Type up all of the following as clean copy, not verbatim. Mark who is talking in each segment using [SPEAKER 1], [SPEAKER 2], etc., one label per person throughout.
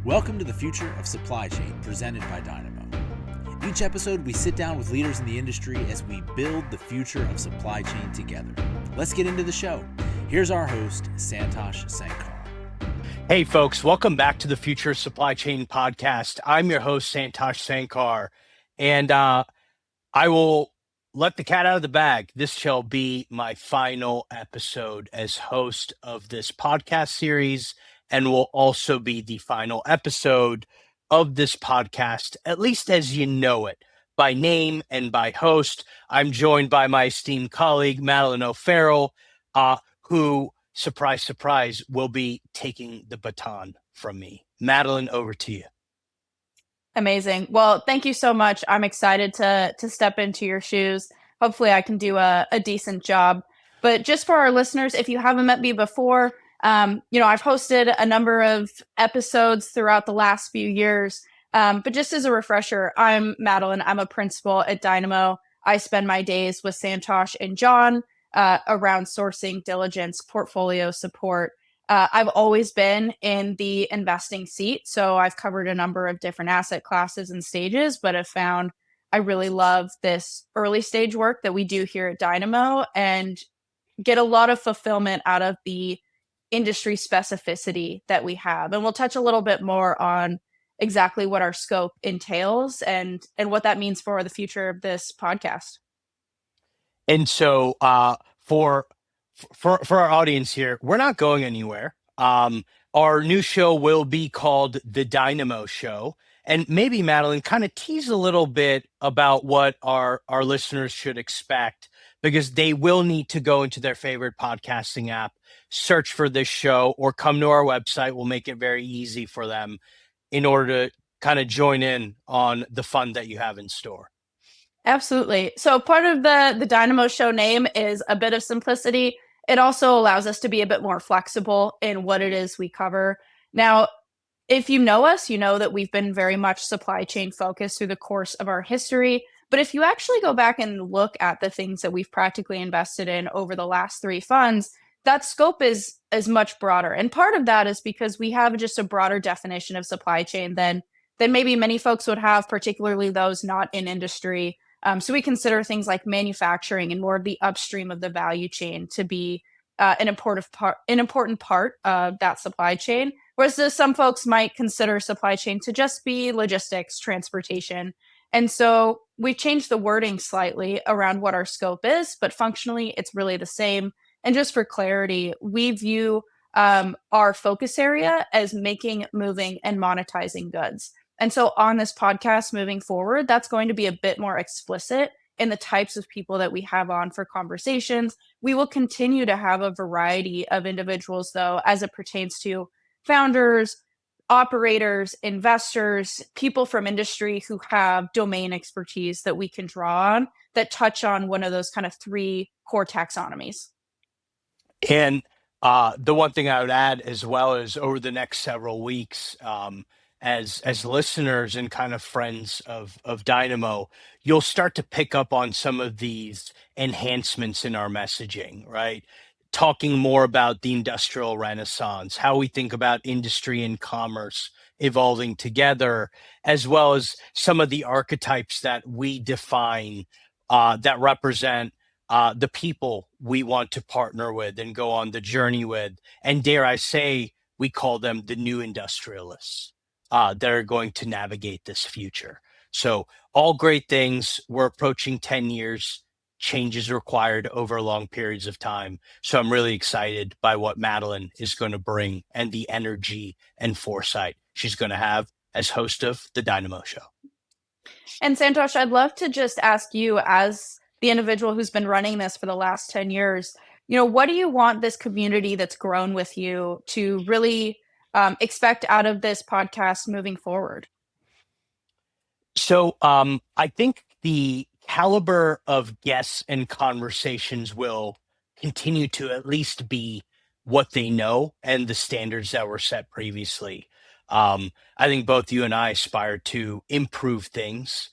[SPEAKER 1] Welcome to the Future of Supply Chain, presented by Dynamo. Each episode, we sit down with leaders in the industry as we build the future of supply chain together. Let's get into the show. Here's our host, Santosh Sankar.
[SPEAKER 2] Hey, folks, welcome back to the Future of Supply Chain podcast. I'm your host, Santosh Sankar, and I will let the cat out of the bag. This shall be my final episode as host of this podcast series, and will also be the final episode of this podcast, at least as you know it, by name and by host. I'm joined by my esteemed colleague, Madelyn O'Farrell, who, surprise, surprise, will be taking the baton from me. Madelyn, over to you.
[SPEAKER 3] Amazing. Well, thank you so much. I'm excited to step into your shoes. Hopefully I can do a decent job. But just for our listeners, if you haven't met me before, I've hosted a number of episodes throughout the last few years. But just as a refresher, I'm Madelyn. I'm a principal at Dynamo. I spend my days with Santosh and John around sourcing, diligence, portfolio support. I've always been in the investing seat, so I've covered a number of different asset classes and stages, but have found I really love this early stage work that we do here at Dynamo and get a lot of fulfillment out of the industry specificity that we have. And we'll touch a little bit more on exactly what our scope entails and what that means for the future of this podcast.
[SPEAKER 2] And so for our audience here, we're not going anywhere. Our new show will be called The Dynamo Show. And maybe, Madelyn, kind of tease a little bit about what our listeners should expect, because they will need to go into their favorite podcasting app, search for this show, or come to our website. We'll make it very easy for them in order to kind of join in on the fun that you have in store.
[SPEAKER 3] Absolutely. So part of the Dynamo Show name is a bit of simplicity. It also allows us to be a bit more flexible in what it is we cover. Now, if you know us, you know that we've been very much supply chain focused through the course of our history. But if you actually go back and look at the things that we've practically invested in over the last 3 funds, that scope is much broader. And part of that is because we have just a broader definition of supply chain than maybe many folks would have, particularly those not in industry. So we consider things like manufacturing and more of the upstream of the value chain to be an important part of that supply chain. Whereas some folks might consider supply chain to just be logistics, transportation. And so we've changed the wording slightly around what our scope is, but functionally it's really the same. And just for clarity, we view our focus area as making, moving, and monetizing goods. And so on this podcast moving forward, that's going to be a bit more explicit in the types of people that we have on for conversations. We will continue to have a variety of individuals, though, as it pertains to founders, operators, investors, people from industry who have domain expertise that we can draw on that touch on one of those kind of 3 core taxonomies.
[SPEAKER 2] And the one thing I would add as well is over the next several weeks, as listeners and kind of friends of Dynamo, you'll start to pick up on some of these enhancements in our messaging, right? Talking more about the industrial renaissance, how we think about industry and commerce evolving together, as well as some of the archetypes that we define that represent the people we want to partner with and go on the journey with. And dare I say, we call them the new industrialists that are going to navigate this future. So all great things. We're approaching 10 years. Changes required over long periods of time. So I'm really excited by what Madelyn is going to bring and the energy and foresight she's going to have as host of the Dynamo Show.
[SPEAKER 3] And Santosh, I'd love to just ask you, as the individual who's been running this for the last 10 years, what do you want this community that's grown with you to really expect out of this podcast moving forward?
[SPEAKER 2] So I think the caliber of guests and conversations will continue to at least be what they know and the standards that were set previously. I think both you and I aspire to improve things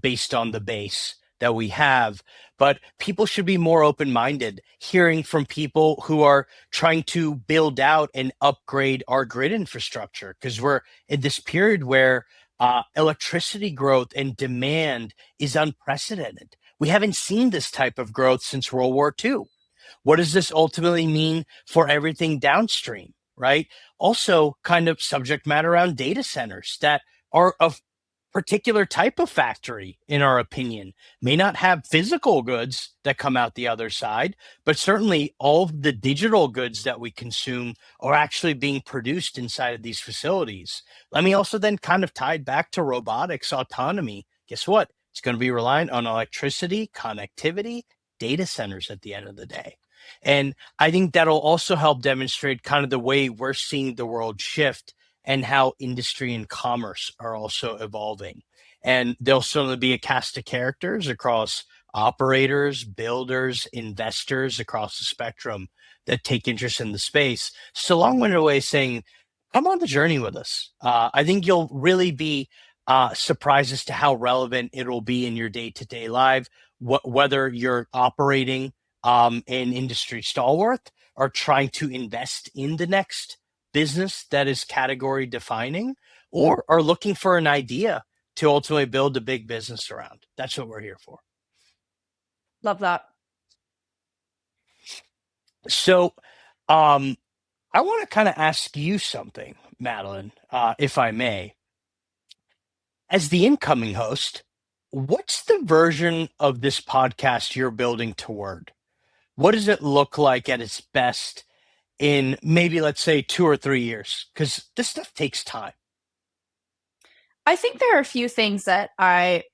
[SPEAKER 2] based on the base that we have. But people should be more open-minded, hearing from people who are trying to build out and upgrade our grid infrastructure, because we're in this period where electricity growth and demand is unprecedented. We haven't seen this type of growth since World War II. What does this ultimately mean for everything downstream, right? Also, kind of subject matter around data centers that are of particular type of factory, in our opinion, may not have physical goods that come out the other side, but certainly all of the digital goods that we consume are actually being produced inside of these facilities. Let me also then kind of tie it back to robotics, autonomy. Guess what? It's going to be reliant on electricity, connectivity, data centers at the end of the day. And I think that'll also help demonstrate kind of the way we're seeing the world shift and how industry and commerce are also evolving. And there'll certainly be a cast of characters across operators, builders, investors across the spectrum that take interest in the space. So long-winded way of saying, come on the journey with us. I think you'll really be surprised as to how relevant it'll be in your day-to-day life, whether you're operating an industry stalwart or trying to invest in the next business that is category defining, or are looking for an idea to ultimately build a big business around. That's what we're here for.
[SPEAKER 3] Love that.
[SPEAKER 2] So I want to kind of ask you something, Madelyn, if I may. As the incoming host, what's the version of this podcast you're building toward? What does it look like at its best in maybe, let's say, 2 or 3 years? Because this stuff takes time.
[SPEAKER 3] I think there are a few things that I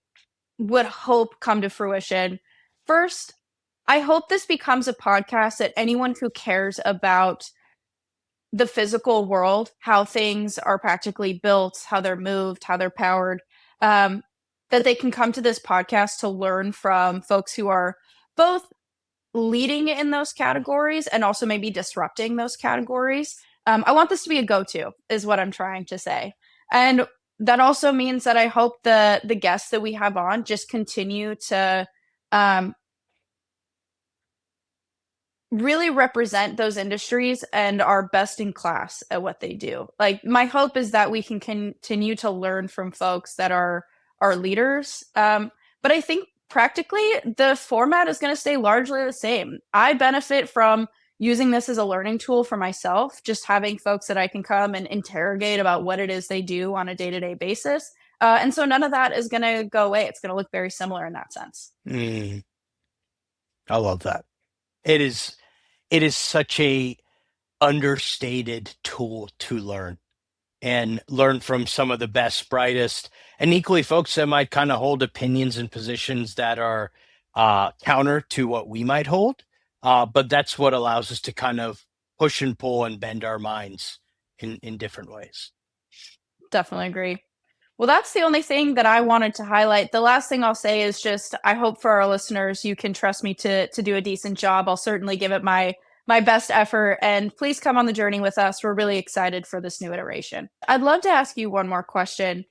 [SPEAKER 3] would hope come to fruition. First, I hope this becomes a podcast that anyone who cares about the physical world, how things are practically built, how they're moved, how they're powered, that they can come to this podcast to learn from folks who are both leading in those categories and also maybe disrupting those categories. I want this to be a go-to, is what I'm trying to say. And that also means that I hope the guests that we have on just continue to really represent those industries and are best in class at what they do. Like, my hope is that we can continue to learn from folks that are leaders. But I think practically the format is going to stay largely the same. I benefit from using this as a learning tool for myself, just having folks that I can come and interrogate about what it is they do on a day-to-day basis. And so none of that is going to go away. It's going to look very similar in that sense.
[SPEAKER 2] I love that. It is such a understated tool to learn from some of the best, brightest, and equally folks that might kind of hold opinions and positions that are counter to what we might hold. But that's what allows us to kind of push and pull and bend our minds in different ways.
[SPEAKER 3] Definitely agree. Well, that's the only thing that I wanted to highlight. The last thing I'll say is just, I hope for our listeners, you can trust me to do a decent job. I'll certainly give it my best effort, and please come on the journey with us. We're really excited for this new iteration. I'd love to ask you one more question.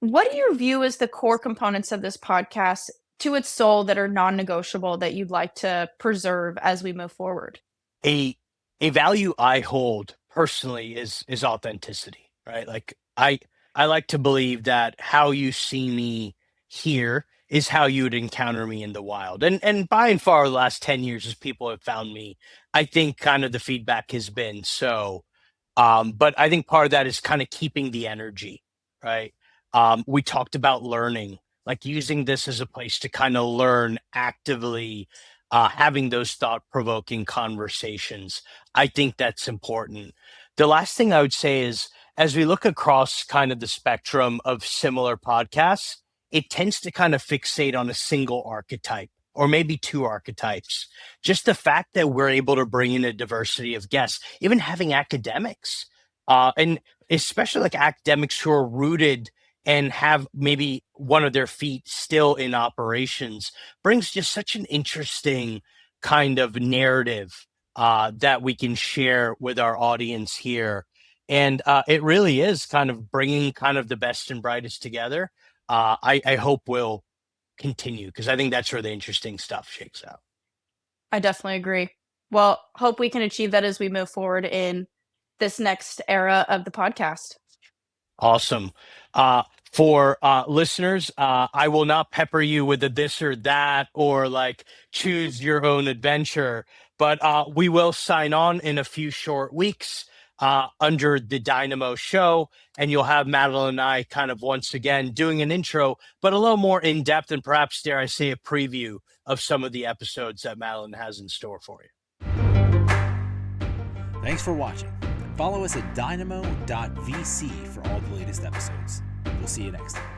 [SPEAKER 3] What do you view as the core components of this podcast to its soul that are non-negotiable that you'd like to preserve as we move forward?
[SPEAKER 2] A value I hold personally is authenticity, right? Like I like to believe that how you see me here is how you would encounter me in the wild. And by and far, the last 10 years, as people have found me, I think kind of the feedback has been so. But I think part of that is kind of keeping the energy, right? We talked about learning, like using this as a place to kind of learn actively, having those thought-provoking conversations. I think that's important. The last thing I would say is, as we look across kind of the spectrum of similar podcasts, it tends to kind of fixate on a single archetype or maybe two archetypes. Just the fact that we're able to bring in a diversity of guests, even having academics, and especially like academics who are rooted and have maybe one of their feet still in operations, brings just such an interesting kind of narrative that we can share with our audience here. And it really is kind of bringing kind of the best and brightest together. I hope will continue, because I think that's where the interesting stuff shakes out.
[SPEAKER 3] I definitely agree. Well, hope we can achieve that as we move forward in this next era of the podcast.
[SPEAKER 2] Awesome. For listeners, I will not pepper you with a this or that or like choose your own adventure, but we will sign on in a few short weeks under the Dynamo Show, and you'll have Madelyn and I kind of once again doing an intro, but a little more in depth and perhaps, dare I say, a preview of some of the episodes that Madelyn has in store for you.
[SPEAKER 1] Thanks for watching. Follow us at dynamo.vc for all the latest episodes. We'll see you next time.